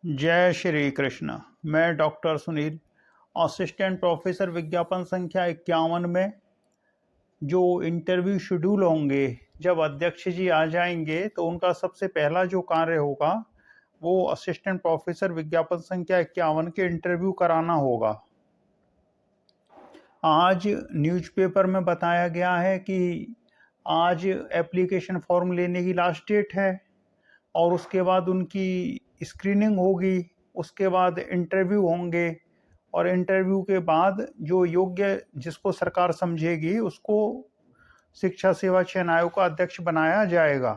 जय श्री कृष्ण। मैं doctor Sunil, assistant professor विज्ञापन संख्या 51 में जो इंटरव्यू शेड्यूल होंगे, जब अध्यक्ष जी आ जाएंगे तो उनका सबसे पहला जो कार्य होगा वो असिस्टेंट प्रोफेसर विज्ञापन संख्या 51 के इंटरव्यू कराना होगा। आज न्यूज़पेपर में बताया गया है कि आज एप्लीकेशन फॉर्म लेने की लास्ट डेट है और उसके बाद उनकी स्क्रीनिंग होगी, उसके बाद इंटरव्यू होंगे और इंटरव्यू के बाद जो योग्य जिसको सरकार समझेगी उसको शिक्षा सेवा चयन आयोग का अध्यक्ष बनाया जाएगा।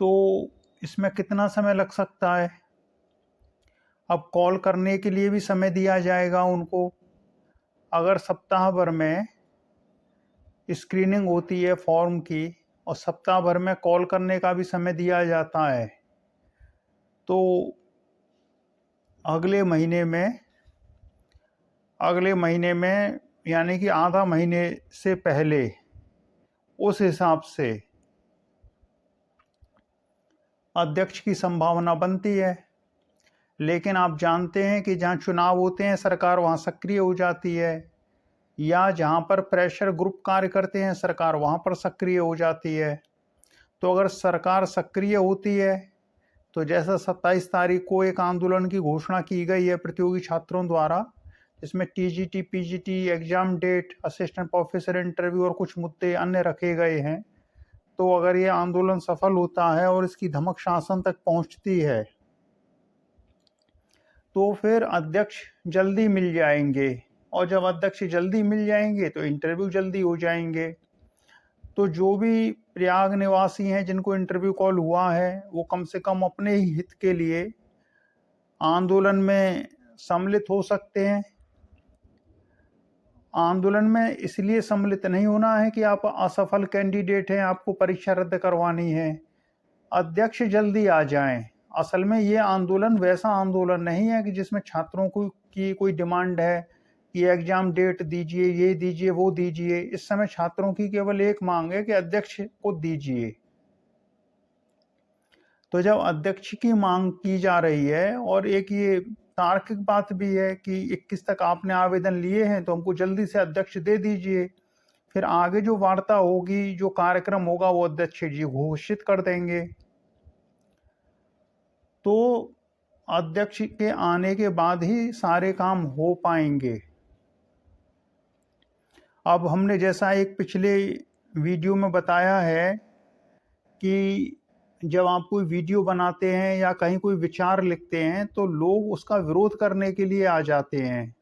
तो इसमें कितना समय लग सकता है? अब कॉल करने के लिए भी समय दिया जाएगा उनको। अगर सप्ताह भर में स्क्रीनिंग होती है फॉर्म की और सप्ताह भर में कॉल करने का भी समय दिया जाता है, तो अगले महीने में यानी कि आधा महीने से पहले उस हिसाब से अध्यक्ष की संभावना बनती है। लेकिन आप जानते हैं कि जहां चुनाव होते हैं सरकार वहां सक्रिय हो जाती है, या जहां पर प्रेशर ग्रुप कार्य करते हैं सरकार वहां पर सक्रिय हो जाती है। तो अगर सरकार सक्रिय होती है तो जैसा 27 तारीख को एक आंदोलन की घोषणा की गई है प्रतियोगी छात्रों द्वारा, जिसमें TGT PGT exam date, assistant professor interview और कुछ मुद्दे अन्य रखे गए हैं, तो अगर ये आंदोलन सफल होता है और इसकी धमक शासन तक पहुंचती है तो फिर अध्यक्ष जल्दी मिल जाएंगे, और जब अध्यक्ष जल्दी मिल जाएंगे तो इंटरव्यू जल्दी हो जाएंगे। तो जो भी प्रयाग निवासी हैं जिनको इंटरव्यू कॉल हुआ है वो कम से कम अपने ही हित के लिए आंदोलन में सम्मिलित हो सकते हैं। आंदोलन में इसलिए सम्मिलित नहीं होना है कि आप असफल कैंडिडेट हैं, आपको परीक्षा रद्द करवानी है। अध्यक्ष जल्दी आ जाएं। असल में ये आंदोलन वैसा आंदोलन नहीं है कि जिसमें छात्रों को की कोई डिमांड है कि एग्जाम डेट दीजिए, ये दीजिए, वो दीजिए। इस समय छात्रों की केवल एक मांग है कि अध्यक्ष को दीजिए। तो जब अध्यक्ष की मांग की जा रही है और एक ये तार्किक बात भी है कि 21 तक आपने आवेदन लिए हैं तो हमको जल्दी से अध्यक्ष दे दीजिए, फिर आगे जो वार्ता होगी, जो कार्यक्रम होगा वो अध्यक्ष जी घोषित कर देंगे। तो अध्यक्ष के आने के बाद ही सारे काम हो पाएंगे। अब हमने जैसा एक पिछले वीडियो में बताया है कि जब आप कोई वीडियो बनाते हैं या कहीं कोई विचार लिखते हैं तो लोग उसका विरोध करने के लिए आ जाते हैं।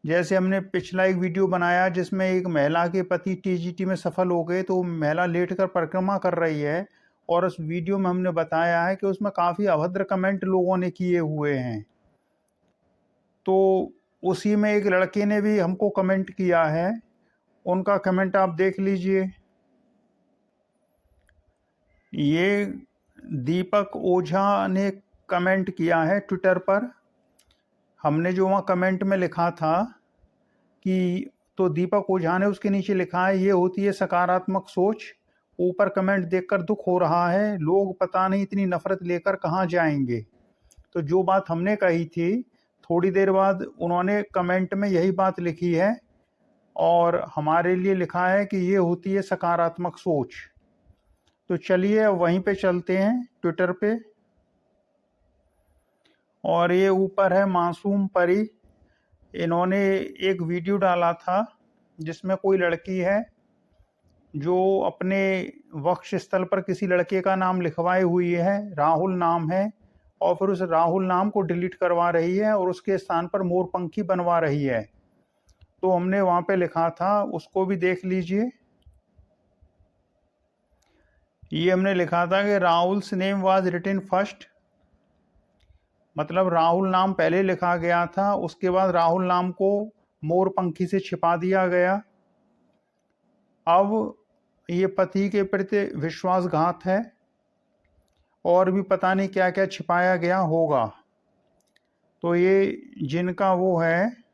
जैसे हमने पिछला एक वीडियो बनाया जिसमें एक महिला के पति टीजीटी में सफल हो गए, तो महिला लेटकर परिक्रमा कर रही है और उस वीडियो में हमने बताया है कि उसमें काफ़ी अभद्र कमेंट लोगों ने किए हुए हैं। तो उसी में एक लड़के ने भी हमको कमेंट किया है, उनका कमेंट आप देख लीजिए। ये दीपक ओझा ने कमेंट किया है ट्विटर पर। हमने जो वहाँ कमेंट में लिखा था कि, तो दीपक ओझा ने उसके नीचे लिखा है, ये होती है सकारात्मक सोच। ऊपर कमेंट देखकर दुख हो रहा है, लोग पता नहीं इतनी नफरत लेकर कहाँ जाएंगे। तो जो बात हमने कही थी, थोड़ी देर बाद उन्होंने कमेंट में यही बात लिखी है और हमारे लिए लिखा है कि ये होती है सकारात्मक सोच। तो चलिए वहीं पे चलते हैं ट्विटर पे। और ये ऊपर है मासूम परी, इन्होंने एक वीडियो डाला था जिसमें कोई लड़की है जो अपने वक्ष स्थल पर किसी लड़के का नाम लिखवाए हुई है, राहुल नाम है, और फिर उस राहुल नाम को डिलीट करवा रही है और उसके स्थान पर मोरपंखी बनवा रही है। तो हमने वहाँ पे लिखा था, उसको भी देख लीजिए। ये हमने लिखा था कि Rahul's name was written first, मतलब राहुल नाम पहले लिखा गया था, उसके बाद राहुल नाम को मोरपंखी से छिपा दिया गया। अब ये पति के प्रति विश्वासघात है और भी पता नहीं क्या क्या छिपाया गया होगा। तो ये जिनका वो है,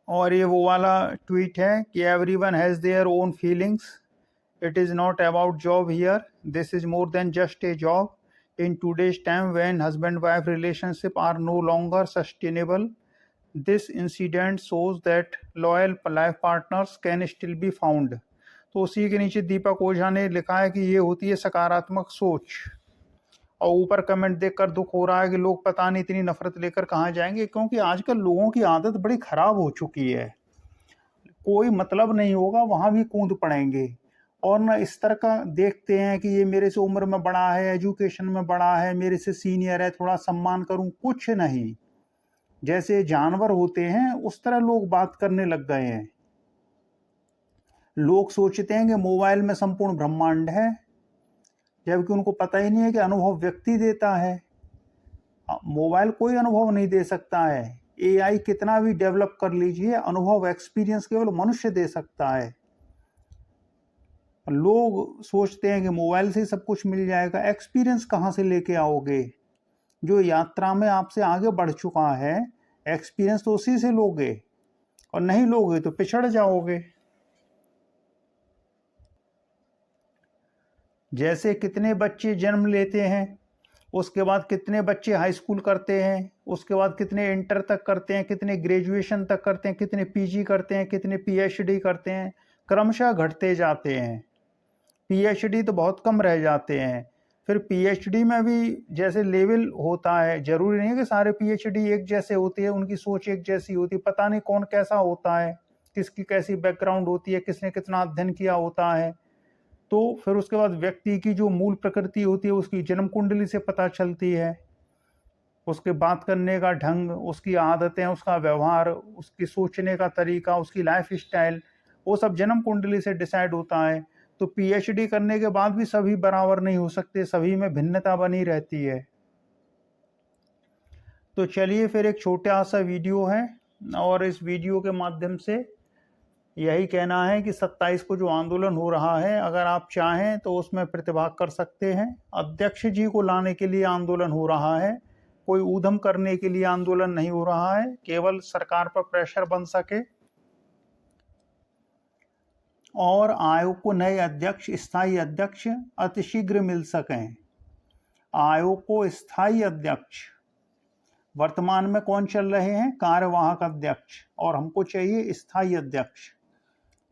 और ये वो वाला ट्वीट है कि everyone has their own feelings, it is not about job here, this is more than just a job, in today's time when husband-wife relationship are no longer sustainable. This incident shows that loyal life partners can still be found. तो उसी के नीचे दीपक ओझा ने लिखा है कि ये होती है सकारात्मक सोच। और ऊपर कमेंट देखकर दुख हो रहा है कि लोग पता नहीं इतनी नफरत लेकर कहाँ जाएंगे, क्योंकि आजकल लोगों की आदत बड़ी खराब हो चुकी है। कोई मतलब नहीं होगा वहाँ भी कूद पड़ेंगे, और ना इस तरह का देखते हैं कि ये मेरे से उम्र में बड़ा है, एजुकेशन में बड़ा है, मेरे से सीनियर है, थोड़ा सम्मान करूं, कुछ नहीं। जैसे जानवर होते हैं उस तरह लोग बात करने लग गए हैं। लोग सोचते हैं कि मोबाइल में संपूर्ण ब्रह्मांड है, जबकि उनको पता ही नहीं है कि अनुभव व्यक्ति देता है। मोबाइल कोई अनुभव नहीं दे सकता है, एआई कितना भी डेवलप कर लीजिए, अनुभव एक्सपीरियंस केवल मनुष्य दे सकता है। लोग सोचते हैं कि मोबाइल से सब कुछ मिल जाएगा, एक्सपीरियंस कहाँ से लेके आओगे? जो यात्रा में आपसे आगे बढ़ चुका है, एक्सपीरियंस तो उसी से लोगे, और नहीं लोगे तो पिछड़ जाओगे। जैसे कितने बच्चे जन्म लेते हैं, उसके बाद कितने बच्चे हाई स्कूल करते हैं, उसके बाद कितने इंटर तक करते हैं, कितने ग्रेजुएशन तक करते हैं, कितने पीजी करते हैं, कितने पीएचडी करते हैं, क्रमशः घटते जाते हैं। पीएचडी तो बहुत कम रह जाते हैं। फिर पीएचडी में भी जैसे लेवल होता है, जरूरी नहीं है कि सारे पीएचडी एक जैसे होते हैं, उनकी सोच एक जैसी होती है, पता नहीं कौन कैसा होता है, किसकी कैसी बैकग्राउंड होती है, किसने कितना अध्ययन किया होता है। तो फिर उसके बाद व्यक्ति की जो मूल प्रकृति होती है उसकी जन्म कुंडली से पता चलती है, उसके बात करने का ढंग, उसकी आदतें, उसका व्यवहार, उसकी सोचने का तरीका, उसकी लाइफ स्टाइल, वो सब जन्म कुंडली से डिसाइड होता है। तो पीएचडी करने के बाद भी सभी बराबर नहीं हो सकते, सभी में भिन्नता बनी रहती है। तो चलिए फिर एक छोटा सा वीडियो है, और इस वीडियो के माध्यम से यही कहना है कि 27 को जो आंदोलन हो रहा है, अगर आप चाहें तो उसमें प्रतिभाग कर सकते हैं। अध्यक्ष जी को लाने के लिए आंदोलन हो रहा है, कोई ऊधम करने के लिए आंदोलन नहीं हो रहा है, केवल सरकार पर प्रेशर बन सके और आयोग को नए अध्यक्ष, स्थायी अध्यक्ष अतिशीघ्र मिल सकें। आयोग को स्थायी अध्यक्ष, वर्तमान में कौन चल रहे हैं? कार्यवाहक अध्यक्ष, और हमको चाहिए स्थायी अध्यक्ष।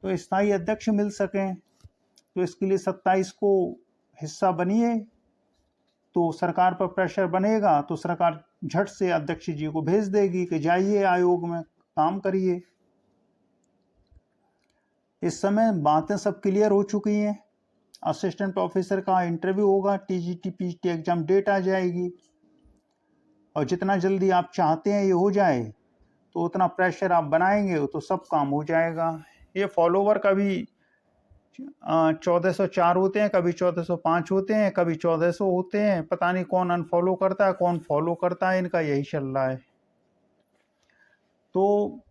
तो स्थायी अध्यक्ष मिल सकें, तो इसके लिए 27 को हिस्सा बनिए, तो सरकार पर प्रेशर बनेगा तो सरकार झट से अध्यक्ष जी को भेज देगी कि जाइए आयोग में काम करिए। इस समय बातें सब क्लियर हो चुकी हैं। असिस्टेंट प्रोफेसर का इंटरव्यू होगा, टीजीटी पीजीटी एग्जाम डेट आ जाएगी, और जितना जल्दी आप चाहते हैं ये हो जाए तो उतना प्रेशर आप बनाएंगे तो सब काम हो जाएगा। ये फॉलोवर कभी 1404 होते हैं, कभी 1405 होते हैं, कभी 1400 होते हैं, पता नहीं कौन अनफॉलो करता है कौन फॉलो करता है, इनका यही चल रहा है। तो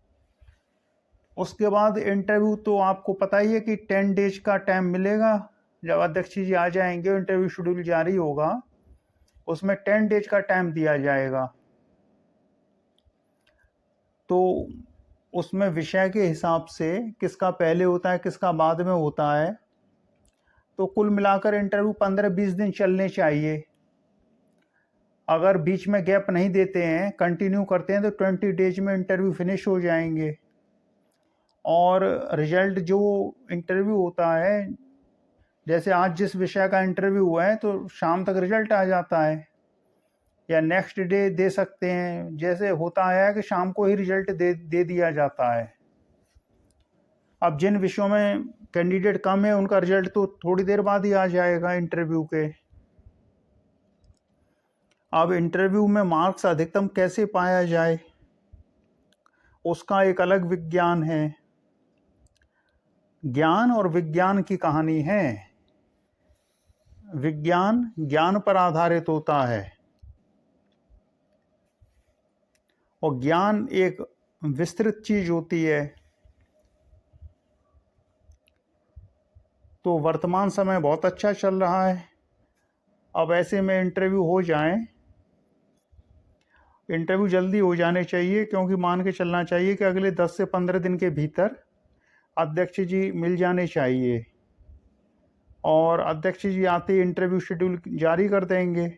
उसके बाद इंटरव्यू तो आपको पता ही है कि 10 डेज का टाइम मिलेगा। जब अध्यक्ष जी आ जाएंगे, इंटरव्यू शेड्यूल जारी होगा, उसमें 10 डेज का टाइम दिया जाएगा। तो उसमें विषय के हिसाब से किसका पहले होता है किसका बाद में होता है, तो कुल मिलाकर इंटरव्यू 15-20 दिन चलने चाहिए। अगर बीच में गैप नहीं देते हैं, कंटिन्यू करते हैं, तो 20 डेज में इंटरव्यू फिनिश हो जाएंगे। और रिजल्ट जो इंटरव्यू होता है, जैसे आज जिस विषय का इंटरव्यू हुआ है तो शाम तक रिजल्ट आ जाता है, या नेक्स्ट डे दे सकते हैं। जैसे होता है कि शाम को ही रिजल्ट दे दिया जाता है। अब जिन विषयों में कैंडिडेट कम है उनका रिजल्ट तो थोड़ी देर बाद ही आ जाएगा इंटरव्यू के। अब इंटरव्यू में मार्क्स अधिकतम कैसे पाया जाए, उसका एक अलग विज्ञान है। ज्ञान और विज्ञान की कहानी है। विज्ञान ज्ञान पर आधारित होता है, और ज्ञान एक विस्तृत चीज होती है। तो वर्तमान समय बहुत अच्छा चल रहा है। अब ऐसे में इंटरव्यू हो जाए इंटरव्यू जल्दी हो जाने चाहिए, क्योंकि मान के चलना चाहिए कि अगले 10 से 15 दिन के भीतर अध्यक्ष जी मिल जाने चाहिए, और अध्यक्ष जी आते ही इंटरव्यू शेड्यूल जारी कर देंगे।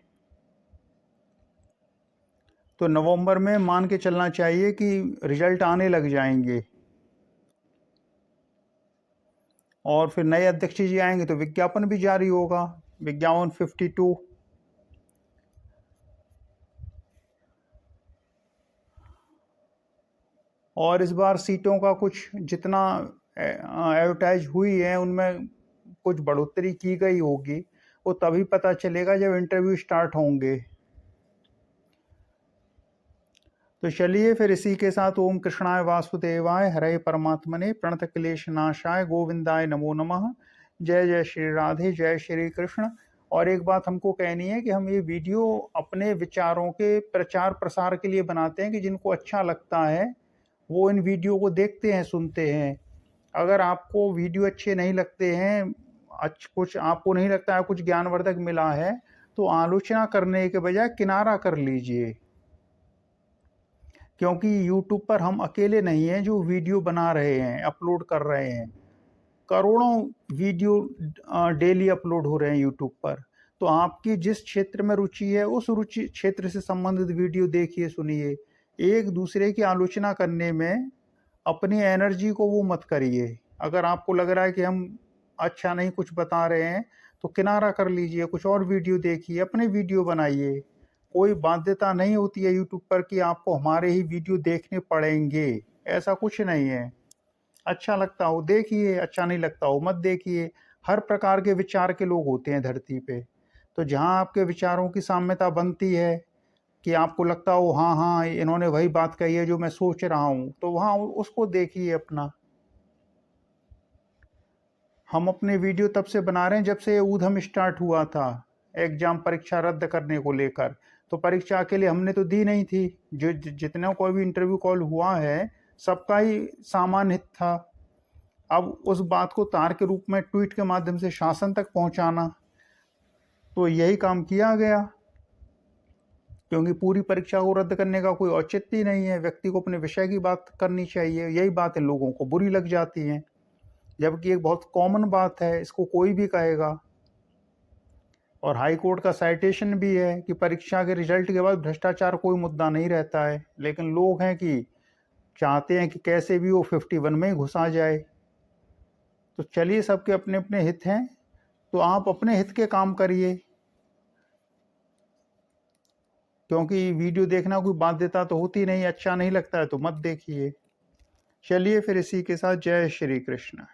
तो नवंबर में मान के चलना चाहिए कि रिजल्ट आने लग जाएंगे, और फिर नए अध्यक्ष जी आएंगे तो विज्ञापन भी जारी होगा, विज्ञापन 52। और इस बार सीटों का कुछ जितना एडवर्टाइज हुई है उनमें कुछ बढ़ोतरी की गई होगी, वो तभी पता चलेगा जब इंटरव्यू स्टार्ट होंगे। तो चलिए फिर इसी के साथ ओम कृष्णाय वासुदेवाय हरे परमात्मने प्रणत क्लेश नाशाय गोविंदाय नमो नमः। जय जय श्री राधे, जय श्री कृष्ण। और एक बात हमको कहनी है कि हम ये वीडियो अपने विचारों के प्रचार प्रसार के लिए बनाते हैं, कि जिनको अच्छा लगता है वो इन वीडियो को देखते हैं, सुनते हैं। अगर आपको वीडियो अच्छे नहीं लगते हैं, कुछ आपको नहीं लगता है कुछ ज्ञानवर्धक मिला है, तो आलोचना करने के बजाय किनारा कर लीजिए, क्योंकि YouTube पर हम अकेले नहीं हैं जो वीडियो बना रहे हैं, अपलोड कर रहे हैं। करोड़ों वीडियो डेली अपलोड हो रहे हैं YouTube पर। तो आपकी जिस क्षेत्र में रुचि है उस रुचि क्षेत्र से संबंधित वीडियो देखिए, सुनिए। एक दूसरे की आलोचना करने में अपनी एनर्जी को वो मत करिए। अगर आपको लग रहा है कि हम अच्छा नहीं कुछ बता रहे हैं तो किनारा कर लीजिए, कुछ और वीडियो देखिए, अपने वीडियो बनाइए। कोई बाध्यता नहीं होती है यूट्यूब पर कि आपको हमारे ही वीडियो देखने पड़ेंगे, ऐसा कुछ नहीं है। अच्छा लगता हो देखिए, अच्छा नहीं लगता हो मत देखिए। हर प्रकार के विचार के लोग होते हैं धरती पे। तो जहाँ आपके विचारों की साम्यता बनती है कि आपको लगता हो हाँ हाँ इन्होंने वही बात कही है जो मैं सोच रहा हूँ, तो वहाँ उसको देखिए अपना। हम अपने वीडियो तब से बना रहे हैं जब से ये ऊधम स्टार्ट हुआ था, एग्जाम परीक्षा रद्द करने को लेकर। तो परीक्षा के लिए हमने तो दी नहीं थी, जो जितना कोई भी इंटरव्यू कॉल हुआ है सबका ही सामान्य हित था। अब उस बात को तार के रूप में ट्वीट के माध्यम से शासन तक पहुंचाना, तो यही काम किया गया। क्योंकि पूरी परीक्षा को रद्द करने का कोई औचित्य ही नहीं है, व्यक्ति को अपने विषय की बात करनी चाहिए। यही बातें लोगों को बुरी लग जाती हैं, जबकि एक बहुत कॉमन बात है, इसको कोई भी कहेगा। और हाई कोर्ट का साइटेशन भी है कि परीक्षा के रिजल्ट के बाद भ्रष्टाचार कोई मुद्दा नहीं रहता है, लेकिन लोग हैं कि चाहते हैं कि कैसे भी वो 51 में ही घुसा जाए। तो चलिए, सबके अपने अपने हित हैं, तो आप अपने हित के काम करिए, क्योंकि वीडियो देखना कोई बाध्यता तो होती नहीं। अच्छा नहीं लगता है तो मत देखिए। चलिए फिर इसी के साथ जय श्री कृष्ण।